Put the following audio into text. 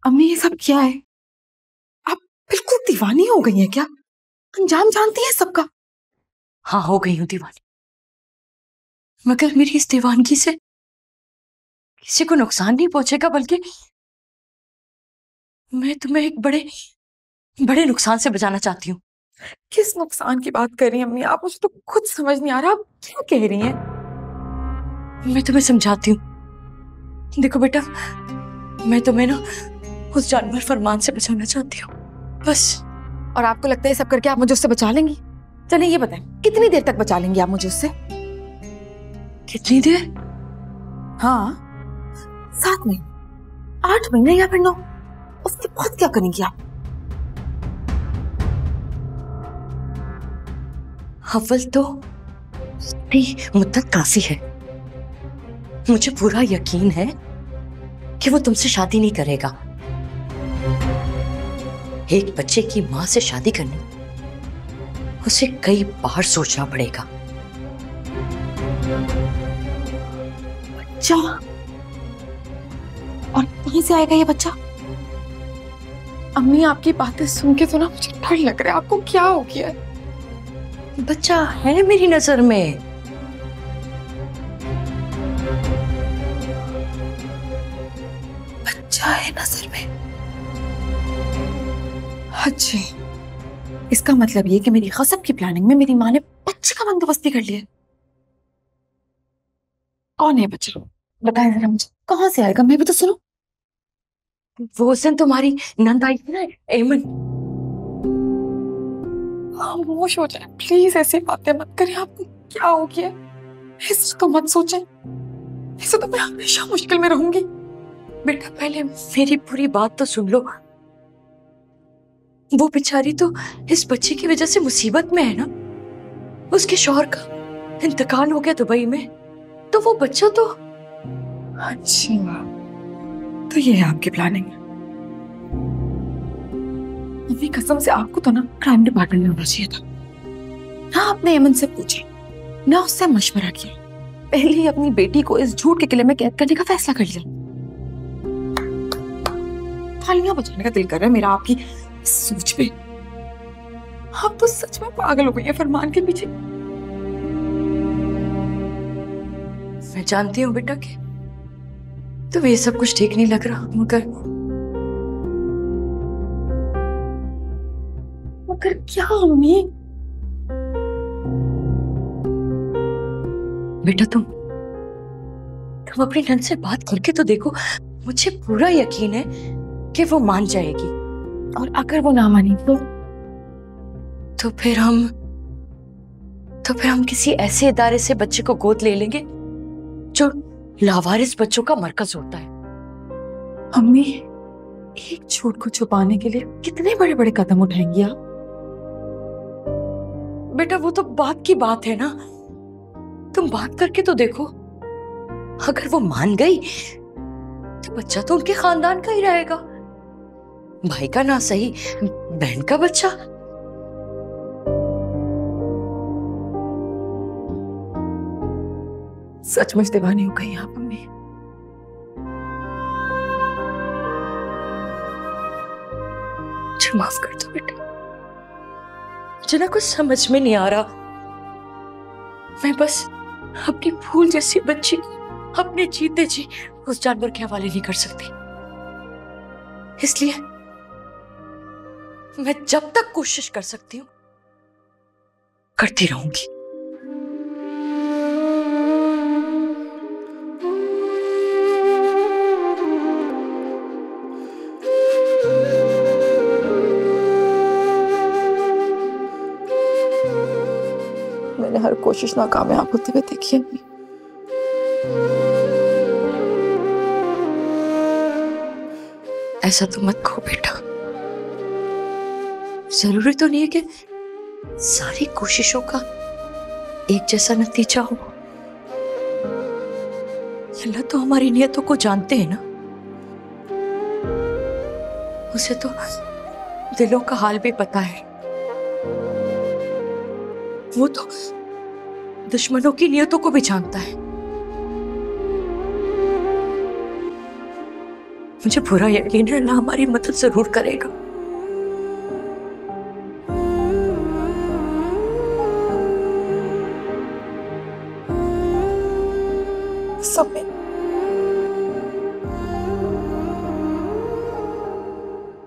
अम्मी ये सब क्या है? आप बिल्कुल दीवानी हो गई हैं क्या? अंजाम जानती हैं सबका? हाँ, हो गई हूँ दीवानी, मगर मेरी इस दीवानगी से किसी को नुकसान नहीं पहुंचेगा, बल्कि मैं तुम्हें एक बड़े बड़े नुकसान से बचाना चाहती हूँ। किस नुकसान की बात कर रही हैं अम्मी आप? मुझे तो कुछ समझ नहीं आ रहा आप क्या कह रही हैं। मैं तुम्हें समझाती हूँ। देखो बेटा, मैं तुम्हें ना उस जानवर फरमान से बचाना चाहती हूँ, बस। और आपको लगता है सब करके आप मुझे उससे बचा लेंगी? चलिए ये बताएं, कितनी देर तक बचा लेंगी आप मुझे उससे? कितनी देर? हाँ, 7 महीने, 8 महीने या फिर 9? उसके बाद क्या करेंगी आप? अव्वल तो नहीं, मुद्दत काफी है। मुझे पूरा यकीन है कि वो तुमसे शादी नहीं करेगा। एक बच्चे की मां से शादी करनी उसे कई बार सोचना पड़ेगा। बच्चा? और कहीं से आएगा ये बच्चा? अम्मी आपकी बातें सुन के तो ना मुझे डर लग रहा है। आपको क्या हो गया है? बच्चा है मेरी नजर में। बच्चा है नजर में? अच्छे, इसका मतलब ये कि मेरी गजब की प्लानिंग में मेरी माँ ने बच्चे का बंदोबस्त भी कर लिया। कौन है बच्चा? बताएं जरा मुझे, कहाँ से आएगा? मैं भी तो सुनो। वो उस दिन तुम्हारी नंद आई थी ना, एमन। खामोश हो जाए प्लीज, ऐसी बातें मत करें। आपको क्या हो गया? ऐसा तो मत सोचें, ऐसे तो मैं हमेशा मुश्किल में रहूंगी। बेटा पहले मेरी पूरी बात तो सुन लो। वो बेचारी तो इस बच्चे की वजह से मुसीबत में है ना। उसके शौहर का इंतकाल हो गया दुबई में, तो वो बच्चा तो। अच्छा, तो ये है आपकी प्लानिंग? अभी कसम से आपको तो ना क्राइम डिपार्टमेंट में होना चाहिए था। हाँ, आपने एमन से पूछे ना, उससे मशवरा किया, पहले ही अपनी बेटी को इस झूठ के किले में कैद करने का फैसला कर लिया। तालियां बजाने का दिल कर रहा है मेरा आपकी सोच पे। आप तो सच में पागल हो गई हैं फरमान के पीछे। मैं जानती हूँ बेटा कि तुम्हें ये सब कुछ ठीक नहीं लग रहा, मगर क्या अम्मी? बेटा तुम अपनी नंद से बात करके तो देखो। मुझे पूरा यकीन है कि वो मान जाएगी। और अगर वो ना मानी तो फिर हम किसी ऐसे इदारे से बच्चे को गोद ले लेंगे जो लावारिस बच्चों का मरकज होता है। अम्मी, एक झूठ को छुपाने के लिए कितने बड़े बड़े कदम उठाएंगी आप? बेटा वो तो बात की बात है ना, तुम बात करके तो देखो। अगर वो मान गई तो बच्चा तो उनके खानदान का ही रहेगा, भाई का ना सही बहन का बच्चा। सचमुच दीवानी हो गई आप अम्मी। मुझे माफ कर दो बेटा, मुझे ना कुछ समझ में नहीं आ रहा। मैं बस अपनी फूल जैसी बच्ची को अपने जीते जी उस जानवर के हवाले नहीं कर सकती, इसलिए मैं जब तक कोशिश कर सकती हूँ करती रहूंगी। मैंने हर कोशिश नाकामयाब होते हुए देखी अम्मी। ऐसा तो मत कहो बेटा, जरूरी तो नहीं है कि सारी कोशिशों का एक जैसा नतीजा हो। अल्लाह तो हमारी नियतों को जानते हैं ना, उसे तो दिलों का हाल भी पता है। वो तो दुश्मनों की नियतों को भी जानता है। मुझे पूरा यकीन है अल्लाह हमारी मदद जरूर करेगा। सब में